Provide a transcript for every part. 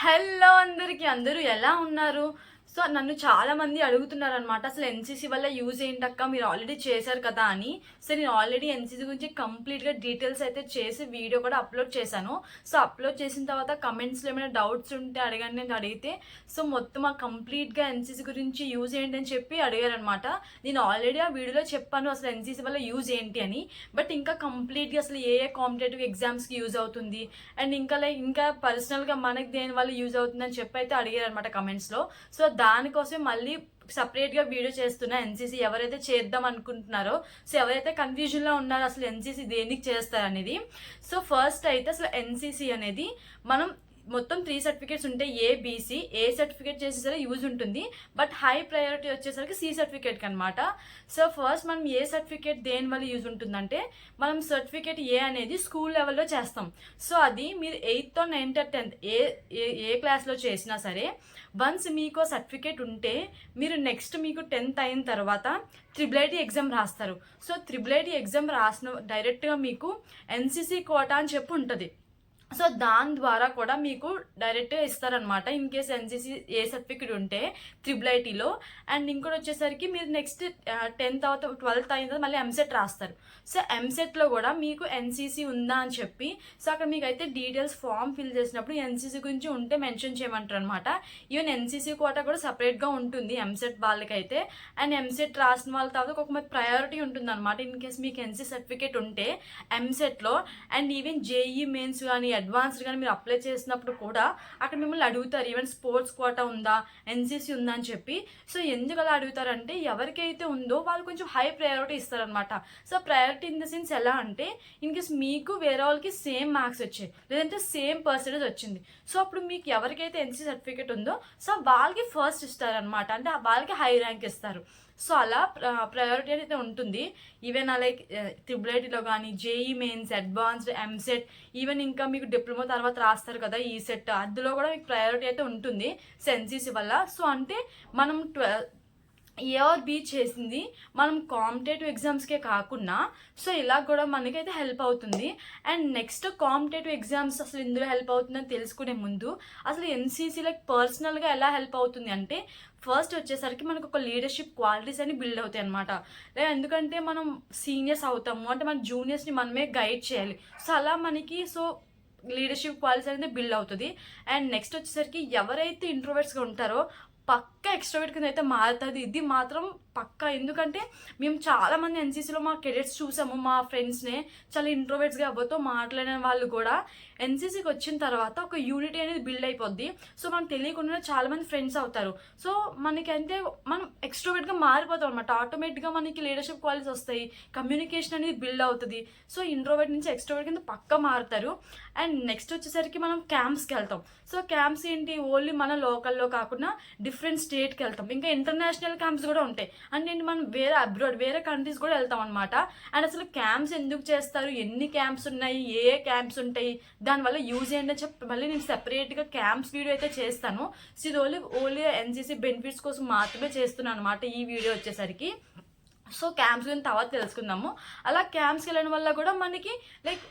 Hello అందరికి అందరూ ఎలా ఉన్నారు? సో నన్ను చాలా మంది అడుగుతున్నారనమాట. అసలు ఎన్‌సీసీ వల్ల యూజ్ ఏంటక్క? మీరు ఆల్రెడీ చేశారు కదా అని. సో నేను ఆల్రెడీ ఎన్‌సీసీ గురించి కంప్లీట్‌గా డీటెయిల్స్ అయితే చేసి వీడియో కూడా అప్లోడ్ చేశాను. సో అప్లోడ్ చేసిన తర్వాత కమెంట్స్‌లో ఏమైనా డౌట్స్ ఉంటే అడగండి అని అడిగితే, సో మొత్తం కంప్లీట్‌గా ఎన్‌సీసీ గురించి యూజ్ ఏంటి అని చెప్పి అడిగారనమాట. నేను ఆల్రెడీ ఆ వీడియోలో చెప్పాను అసలు ఎన్‌సీసీ వల్ల యూజ్ ఏంటి అని. బట్ ఇంకా కంప్లీట్‌గా అసలు ఏ ఏ కాంపిటేటివ్ ఎగ్జామ్స్‌కి యూజ్ అవుతుంది అండ్ ఇంకా పర్సనల్‌గా మనకి దేని వల్ల యూజ్ అవుతుందని చెప్పి అయితే అడిగారనమాట కమెంట్స్‌లో. సో దానికోసమే మళ్ళీ సెపరేట్‌గా వీడియో చేస్తున్నా. ఎన్‌సీసీ ఎవరైతే చేద్దాం అనుకుంటున్నారో, సో ఎవరైతే కన్‌ఫ్యూజన్‌లో ఉన్నారో అసలు ఎన్‌సీసీ దేనికి చేస్తారనేది. సో ఫస్ట్ అయితే అసలు ఎన్‌సీసీ అనేది మనం మొత్తం 3 సర్టిఫికేట్స్ ఉంటాయి. ఏబీసీ ఏ సర్టిఫికేట్ చేసి సరే యూజ్ ఉంటుంది. బట్ హై ప్రయారిటీ వచ్చేసరికి సి సర్టిఫికేట్కి అనమాట. సో ఫస్ట్ మనం ఏ సర్టిఫికేట్ దేని వల్ల యూజ్ ఉంటుందంటే, మనం సర్టిఫికేట్ ఏ అనేది స్కూల్ లెవెల్లో చేస్తాం. సో అది మీరు 8th, 9th, 10th ఏ ఏ ఏ క్లాస్లో చేసినా సరే, వన్స్ మీకు సర్టిఫికేట్ ఉంటే మీరు నెక్స్ట్ మీకు 10th అయిన తర్వాత ట్రిపుల్ ఎగ్జామ్ రాస్తారు. సో ట్రిపుల్ ఎగ్జామ్ రాసిన డైరెక్ట్గా మీకు ఎన్‌సీసీ కోటా అని చెప్పి ఉంటుంది. సో దాని ద్వారా కూడా మీకు డైరెక్ట్గా ఇస్తారనమాట. In case NCC A certificate ఉంటే ట్రిపుల్ ఐటీలో. అండ్ ఇంకోటి వచ్చేసరికి మీరు నెక్స్ట్ 10th 12th అయిన తర్వాత మళ్ళీ ఎంసెట్ రాస్తారు. సో ఎంసెట్లో కూడా మీకు ఎన్‌సీసీ ఉందా అని చెప్పి, సో అక్కడ మీకు అయితే డీటెయిల్స్ ఫామ్ ఫిల్ చేసినప్పుడు ఎన్‌సీసీ గురించి ఉంటే మెన్షన్ చేయమంటారు అనమాట. ఈవెన్ ఎన్‌సీసీ కోటా కూడా సపరేట్గా ఉంటుంది ఎంసెట్ వాళ్ళకైతే. అండ్ ఎంసెట్ రాసిన వాళ్ళ తర్వాత ఒక ప్రయారిటీ ఉంటుంది అనమాట. ఇన్ కేస్ మీకు ఎన్‌సీసీ సర్టిఫికేట్ ఉంటే ఎంసెట్లో. అండ్ ఈవెన్ జేఈ మెయిన్స్ కానీ అడ్వాన్స్డ్ కానీ మీరు అప్లై చేసినప్పుడు కూడా అక్కడ మిమ్మల్ని అడుగుతారు ఈవెన్ స్పోర్ట్స్ కోటా ఉందా, ఎన్‌సీసీ ఉందా అని చెప్పి. సో ఎందుకు అలా అడుగుతారంటే, ఎవరికైతే ఉందో వాళ్ళు కొంచెం హై ప్రయారిటీ ఇస్తారనమాట. So priority in the sense ఎలా అంటే, ఇన్ కేస్ మీకు వేరే వాళ్ళకి సేమ్ మార్క్స్ వచ్చాయి, లేదంటే సేమ్ పర్సెంటేజ్ వచ్చింది. సో అప్పుడు మీకు ఎవరికైతే ఎన్‌సీసీ సర్టిఫికేట్ ఉందో సో వాళ్ళకి ఫస్ట్ ఇస్తారనమాట. అంటే వాళ్ళకి హై ర్యాంక్ ఇస్తారు. సో అలా ప్రయారిటీ అయితే ఉంటుంది. ఈవెన్ లైక్ ట్రిపుల్ ఐటీలో కానీ JEE mains, advanced, EAMCET, even ఇంకా మీకు డిప్లొమా తర్వాత రాస్తారు కదా ఈ సెట్, అందులో కూడా మీకు ప్రయారిటీ అయితే ఉంటుంది సో ఎన్‌సీసీ వల్ల. సో అంటే మనం ఏ ఆర్ బి చేసింది మనం కాంపిటేటివ్ ఎగ్జామ్స్కే కాకుండా సో ఇలా కూడా మనకైతే హెల్ప్ అవుతుంది. అండ్ నెక్స్ట్ కాంపిటేటివ్ ఎగ్జామ్స్ అసలు ఇందులో హెల్ప్ అవుతుందని తెలుసుకునే ముందు అసలు ఎన్‌సీసీ లైక్ పర్సనల్గా ఎలా హెల్ప్ అవుతుంది అంటే, ఫస్ట్ వచ్చేసరికి మనకు ఒక లీడర్షిప్ క్వాలిటీస్ అని బిల్డ్ అవుతాయి అనమాట. ఎందుకంటే మనం సీనియర్స్ అవుతాము అంటే మన జూనియర్స్ని మనమే గైడ్ చేయాలి. సో అలా మనకి లీడర్షిప్ క్వాలిటీస్ అనేది బిల్డ్ అవుతుంది. అండ్ నెక్స్ట్ వచ్చేసరికి ఎవరైతే ఇంట్రోవర్ట్స్గా ఉంటారో పక్కా ఎక్స్ట్రోవర్ట్ కింద అయితే మారుతుంది. ఇది మాత్రం పక్కా. ఎందుకంటే మేము చాలామంది ఎన్‌సీసీలో మా కెడెట్స్ చూసాము, మా ఫ్రెండ్స్నే చాలా ఇంట్రోవర్ట్స్గా ఎవరితో మాట్లాడిన వాళ్ళు కూడా ఎన్‌సీసీకి వచ్చిన తర్వాత ఒక యూనిటీ అనేది బిల్డ్ అయిపోద్ది. సో మనకు తెలియకుండా చాలామంది ఫ్రెండ్స్ అవుతారు. సో మనకంటే మనం ఎక్స్ట్రోవర్ట్గా మారిపోతాం అనమాట. ఆటోమేటిక్గా మనకి లీడర్షిప్ క్వాలిటీస్ వస్తాయి, కమ్యూనికేషన్ అనేది బిల్డ్ అవుతుంది. సో ఇంట్రోవర్ట్ నుంచి ఎక్స్ట్రోవర్ట్ కింద పక్కా మారుతారు. అండ్ నెక్స్ట్ వచ్చేసరికి మనం క్యాంప్స్కి వెళ్తాం. సో క్యాంప్స్ ఏంటి, ఓన్లీ మన లోకల్లో కాకుండా డిఫరెంట్ స్టేట్కి వెళ్తాం. ఇంకా ఇంటర్నేషనల్ క్యాంప్స్ కూడా ఉంటాయి. అంటే మనం వేరే అబ్రాడ్ వేరే కంట్రీస్ కూడా వెళ్తాం అనమాట. అండ్ అసలు క్యాంప్స్ ఎందుకు చేస్తారు, ఎన్ని క్యాంప్స్ ఉన్నాయి, ఏ క్యాంప్స్ ఉంటాయి, దానివల్ల యూజ్ ఏంటని చెప్పి మళ్ళీ నేను సెపరేట్గా క్యాంప్స్ వీడియో అయితే చేస్తాను. సో ఇది ఓన్లీ ఎన్‌సీసీ బెనిఫిట్స్ కోసం మాత్రమే చేస్తున్నాను అనమాట ఈ వీడియో వచ్చేసరికి. సో క్యాంప్స్ గురించి తర్వాత తెలుసుకుందాము. అలా క్యాంప్స్కి వెళ్ళడం వల్ల కూడా మనకి లైక్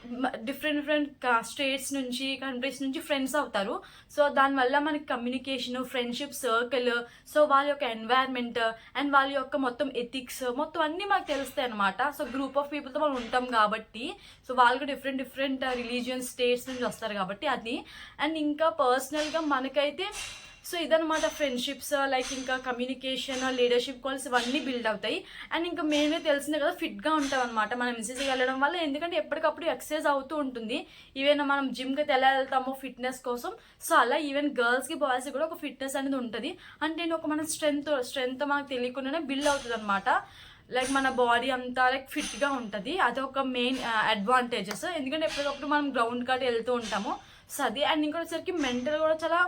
డిఫరెంట్ స్టేట్స్ నుంచి, కంట్రీస్ నుంచి ఫ్రెండ్స్ అవుతారు. సో దానివల్ల మనకి కమ్యూనికేషన్, ఫ్రెండ్షిప్ సర్కిల్, సో వాళ్ళ యొక్క ఎన్వైర్న్మెంట్ అండ్ వాళ్ళ యొక్క మొత్తం ఎథిక్స్ మొత్తం అన్నీ మాకు తెలుస్తాయి అనమాట. సో గ్రూప్ ఆఫ్ పీపుల్తో మనం ఉంటాం కాబట్టి, సో వాళ్ళు డిఫరెంట్ రిలీజియన్ స్టేట్స్ నుంచి వస్తారు కాబట్టి అది. అండ్ ఇంకా పర్సనల్గా మనకైతే సో ఇదనమాట ఫ్రెండ్షిప్స్, లైక్ ఇంకా కమ్యూనికేషన్, లీడర్షిప్ క్వాలిటీస్ ఇవన్నీ బిల్డ్ అవుతాయి. అండ్ ఇంకా మెయిన్గా తెలిసిందే కదా, ఫిట్గా ఉంటాం అనమాట మనం ఎన్‌సీసీకి వెళ్ళడం వల్ల. ఎందుకంటే ఎప్పటికప్పుడు ఎక్సర్సైజ్ అవుతూ ఉంటుంది. ఈవెన్ మనం జిమ్కి ఎలా వెళ్తామో ఫిట్నెస్ కోసం, సో అలా ఈవెన్ గర్ల్స్కి బాయ్స్కి కూడా ఒక ఫిట్నెస్ అనేది ఉంటుంది. అంటే ఒక మన స్ట్రెంగ్త్ మనకు తెలియకుండానే బిల్డ్ అవుతుంది అనమాట. లైక్ మన బాడీ అంతా లైక్ ఫిట్గా ఉంటుంది. అదొక మెయిన్ అడ్వాంటేజెస్. ఎందుకంటే ఎప్పటికప్పుడు మనం గ్రౌండ్ కాటి వెళ్తూ ఉంటాము. సో అది. అండ్ ఇంకొకసారికి మెంటల్ కూడా చాలా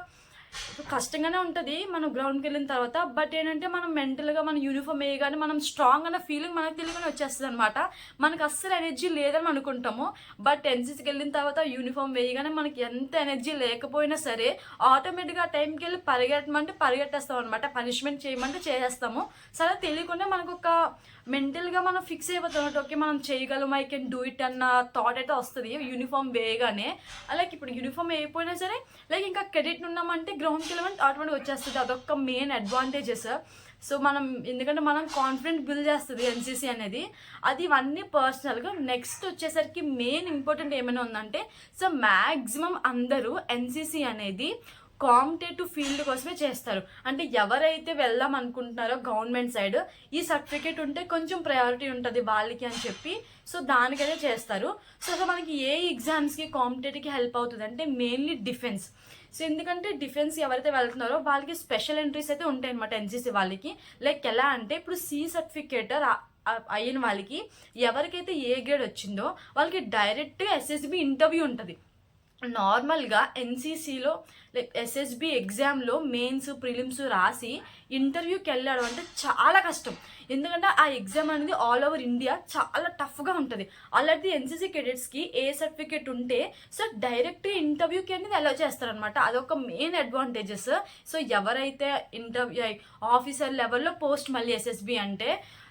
కష్టంగానే ఉంటది మనం గ్రౌండ్‌కెళ్ళిన తర్వాత. బట్ ఏంటంటే మనం మెంటల్‌గా మన యూనిఫార్మ్ ఎయగానే మనం స్ట్రాంగ్ అన్న ఫీలింగ్ మనకు తెలియగానే వచ్చేస్తదనమాట. మనకు అస్సలు ఎనర్జీ లేదని అనుకుంటాము. బట్ ఎన్‌సీసీకెళ్ళిన తర్వాత యూనిఫార్మ్ వేయగానే మనకి ఎంత ఎనర్జీ లేకపోయినా సరే ఆటోమేటిక్‌గా ఆ టైంకెళ్ళి పరిగెట్టమంటే పరిగెట్టేస్తామనమాట. పనిష్మెంట్ చేయమంటే చేసేస్తాము. సరే తెలియకుండా మనకొక మెంటల్‌గా మనం ఫిక్స్ అయిపోతాం. ఓకే మనం చేయగలం, ఐ కెన్ డూ ఇట్ అన్న థాట్ అయితే వస్తది యూనిఫార్మ్ వేయగానే. లైక్ ఇప్పుడు యూనిఫార్మ్ వేయకపోయినా సరే లైక్ ఇంకా క్రెడిట్ ఉన్నామంటే గ్రౌండ్‌కెళ్ళమంటే ఆటోమేటిక్‌గా వచ్చేస్తది. అదొక మెయిన్ అడ్వాంటేజెస్. సో మనం ఎందుకంటే మనం కాన్ఫిడెంట్ బిల్డ్ చేస్తది ఎన్‌సీసీ అనేది. అది ఇవన్నీ పర్సనల్‌గా. నెక్స్ట్ వచ్చేసరికి మెయిన్ ఇంపార్టెంట్ ఏమైనా ఉందంటే సో మాక్సిమం అందరూ ఎన్‌సీసీ అనేది కాంపిటేటివ్ ఫీల్డ్ కోసమే చేస్తారు. అంటే ఎవరైతే వెళ్దాం అనుకుంటున్నారో గవర్నమెంట్ సైడ్ ఈ సర్టిఫికేట్ ఉంటే కొంచెం ప్రయారిటీ ఉంటది వాళ్ళకి అని చెప్పి సో దానికైతే చేస్తారు. సో మనకి ఏ ఎగ్జామ్స్‌కి కాంపిటేటివ్‌కి హెల్ప్ అవుతదంటే మెయిన్‌లీ డిఫెన్స్. సో ఎందుకంటే డిఫెన్స్ ఎవరైతే వెళ్తున్నారో వాళ్ళకి స్పెషల్ ఎంట్రీస్ అయితే ఉంటాయన్నమాట ఎన్‌సీసీ వాళ్ళకి. లైక్ ఎలా అంటే ఇప్పుడు సి సర్టిఫికేట్ అయిన వాళ్ళకి ఎవరికైతే ఏ గ్రేడ్ వచ్చిందో వాళ్ళకి డైరెక్ట్‌గా ఎస్ఎస్‌బి ఇంటర్వ్యూ ఉంటది. నార్మల్‌గా ఎన్‌సీసీలో లైక్ ఎస్ఎస్‌బి ఎగ్జామ్‌లో మెయిన్స్, ప్రిలిమ్స్ రాసి ఇంటర్వ్యూకెళ్ళడం అంటే చాలా కష్టం. ఎందుకంటే ఆ ఎగ్జామ్ అనేది ఆల్ ఓవర్ ఇండియా చాలా టఫ్‌గా ఉంటది. అలాంటి ఎన్‌సీసీ కేడెట్స్‌కి ఏ సర్టిఫికేట్ ఉంటే సో డైరెక్ట్‌గా ఇంటర్వ్యూకి అనేది అలౌ చేస్తారనమాట. అదొక మెయిన్ అడ్వాంటేజెస్. సో ఎవరైతే ఇంటర్వ్యూ ఆఫీసర్ లెవెల్‌లో పోస్ట్ మళ్ళీ ఎస్ఎస్‌బి అంటే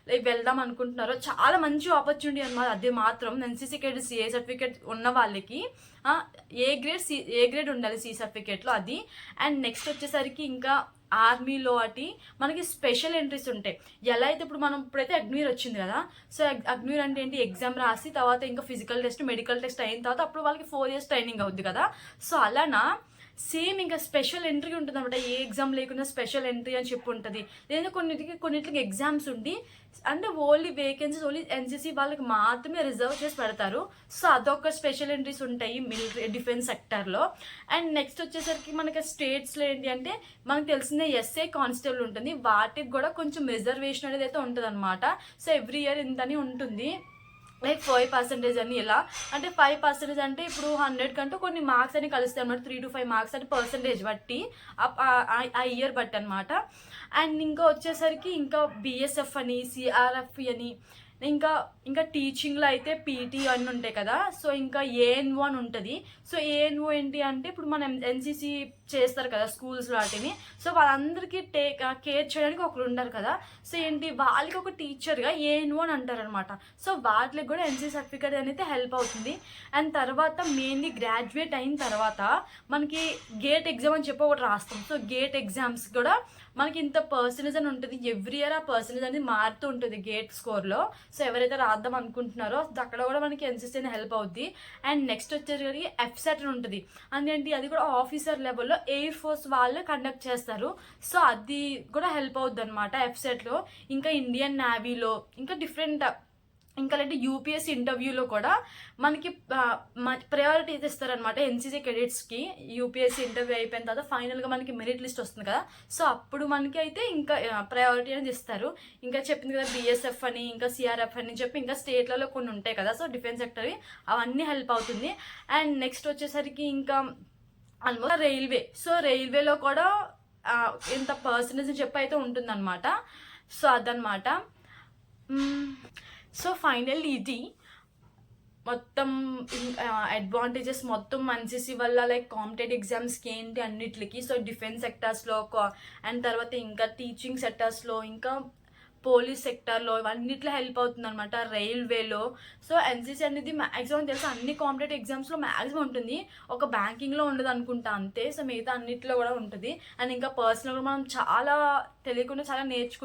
లైక్ వెళ్దాం అనుకుంటున్నారో చాలా మంచి ఆపర్చునిటీ అనమాట. అది మాత్రం ఎన్‌సీసీ కేడెట్స్ ఏ సర్టిఫికేట్ ఉన్న వాళ్ళకి ఏ గ్రేడ్ ఉండాలి సి సర్టిఫికేట్లో అది. అండ్ నెక్స్ట్ వచ్చేసరికి ఇంకా ఆర్మీలో మనకి స్పెషల్ ఎంట్రీస్ ఉంటాయి. ఎలా అయితే ఇప్పుడు మనం ఇప్పుడైతే అగ్నివీర్ వచ్చింది కదా. సో అగ్నివీర్ అంటే ఏంటి ఎగ్జామ్ రాసి తర్వాత ఇంకా ఫిజికల్ టెస్ట్, మెడికల్ టెస్ట్ అయిన తర్వాత అప్పుడు వాళ్ళకి 4 years ట్రైనింగ్ అవుద్ది కదా. సో అలానా సేమ్ ఇంకా స్పెషల్ ఎంట్రీ ఉంటుంది అనమాట. ఏ ఎగ్జామ్ లేకుండా స్పెషల్ ఎంట్రీ అని చెప్పి ఉంటుంది. లేదా కొన్నిటికి ఎగ్జామ్స్ ఉండి అంటే ఓన్లీ వేకెన్సీస్ ఓన్లీ ఎన్‌సీసీ వాళ్ళకి మాత్రమే రిజర్వ్ చేసి పెడతారు. సో అదొక స్పెషల్ ఎంట్రీస్ ఉంటాయి మిలిటరీ డిఫెన్స్ సెక్టర్లో. అండ్ నెక్స్ట్ వచ్చేసరికి మనకి స్టేట్స్లో ఏంటి అంటే మనకు తెలిసిందే ఎస్ఏ కానిస్టేబుల్ ఉంటుంది. వాటికి కూడా కొంచెం రిజర్వేషన్ అనేది అయితే ఉంటుంది అనమాట. సో ఎవ్రీ ఇయర్ ఇంతని ఉంటుంది. లైక్ 5% అని ఇలా అంటే 5% అంటే ఇప్పుడు 100 కంటూ కొన్ని మార్క్స్ అని కలుస్తాయి అనమాట. 3 to 5 మార్క్స్ అని పర్సంటేజ్ బట్టి ఆ ఇయర్ బట్టి అనమాట. అండ్ ఇంకా వచ్చేసరికి ఇంకా బిఎస్ఎఫ్ అని, సిఆర్ఎఫ్ అని ఇంకా ఇంకా టీచింగ్లో అయితే పీటీ అన్నీ ఉంటాయి కదా. సో ఇంకా ఏఎన్ఓ అని ఉంటుంది. సో ఏఎన్ఓ ఏంటి అంటే ఇప్పుడు మనం ఎన్సీసీ చేస్తారు కదా స్కూల్స్లో వాటిని. సో వాళ్ళందరికీ కేర్ చేయడానికి ఒకరు ఉంటారు కదా. సో ఏంటి వాళ్ళకి ఒక టీచర్గా ఏఎన్ఓ అని అంటారనమాట. సో వాటికి కూడా ఎన్సీసీ సర్టిఫికేట్ అనేది హెల్ప్ అవుతుంది. అండ్ తర్వాత మెయిన్లీ గ్రాడ్యుయేట్ అయిన తర్వాత మనకి గేట్ ఎగ్జామ్ అని చెప్పి ఒకటి రాస్తాం. సో గేట్ ఎగ్జామ్స్ కూడా మనకి ఇంత పర్సెంటేజ్ అని ఉంటుంది. ఎవ్రీ ఇయర్ ఆ పర్సెంటేజ్ అనేది మారుతూ ఉంటుంది గేట్ స్కోర్లో. సో ఎవరైతే రాద్దాం అనుకుంటున్నారో అక్కడ కూడా మనకి ఎన్సీసీ అనేది హెల్ప్ అవుద్ది. అండ్ నెక్స్ట్ వచ్చేసరికి ఎఫ్సెట్ అని ఉంటుంది. అదేంటి అది కూడా ఆఫీసర్ లెవెల్లో ఎయిర్ ఫోర్స్ వాళ్ళు కండక్ట్ చేస్తారు. సో అది కూడా హెల్ప్ అవుద్ది అనమాట ఎఫ్సెట్లో. ఇంకా ఇండియన్ నేవీలో ఇంకా డిఫరెంట్ ఇంకా అంటే యూపీఎస్సీ ఇంటర్వ్యూలో కూడా మనకి ప్రయారిటీస్ ఇస్తారనమాట ఎన్సీసీ క్రెడిట్స్కి. యూపీఎస్సీ ఇంటర్వ్యూ అయిపోయిన తర్వాత ఫైనల్గా మనకి మెరిట్ లిస్ట్ వస్తుంది కదా. సో అప్పుడు మనకి అయితే ఇంకా ప్రయారిటీ అనేది ఇస్తారు. ఇంకా చెప్పింది కదా బిఎస్ఎఫ్ అని ఇంకా సిఆర్ఎఫ్ అని చెప్పి ఇంకా స్టేట్లలో కొన్ని ఉంటాయి కదా. సో డిఫెన్స్ సెక్టర్వి అవన్నీ హెల్ప్ అవుతుంది. అండ్ నెక్స్ట్ వచ్చేసరికి ఇంకా ఆల్మోస్ట్ రైల్వే. సో రైల్వేలో కూడా ఇంత పర్సెంటేజ్ చెప్పి అయితే ఉంటుందన్నమాట. సో అదనమాట. సో ఫైనల్లీ ఇది మొత్తం అడ్వాంటేజెస్ మొత్తం ఎన్సీసీ వల్ల లైక్ కాంపిటేటివ్ ఎగ్జామ్స్కి ఏంటి అన్నిటికి. సో డిఫెన్స్ సెక్టర్స్లో అండ్ తర్వాత ఇంకా టీచింగ్ సెక్టర్స్లో ఇంకా పోలీస్ సెక్టర్లో ఇవన్నిట్లో హెల్ప్ అవుతుంది అనమాట. రైల్వేలో. సో ఎన్సీసీ అనేది మ్యాక్సిమం తెలుసు అన్ని కాంపిటేటివ్ ఎగ్జామ్స్లో మ్యాక్సిమం ఉంటుంది. ఒక బ్యాంకింగ్లో ఉండదు అనుకుంటా అంతే. సో మిగతా అన్నిట్లో కూడా ఉంటుంది. అండ్ ఇంకా పర్సనల్గా మనం చాలా తెలియకుండా చాలా నేర్చుకుంటాం.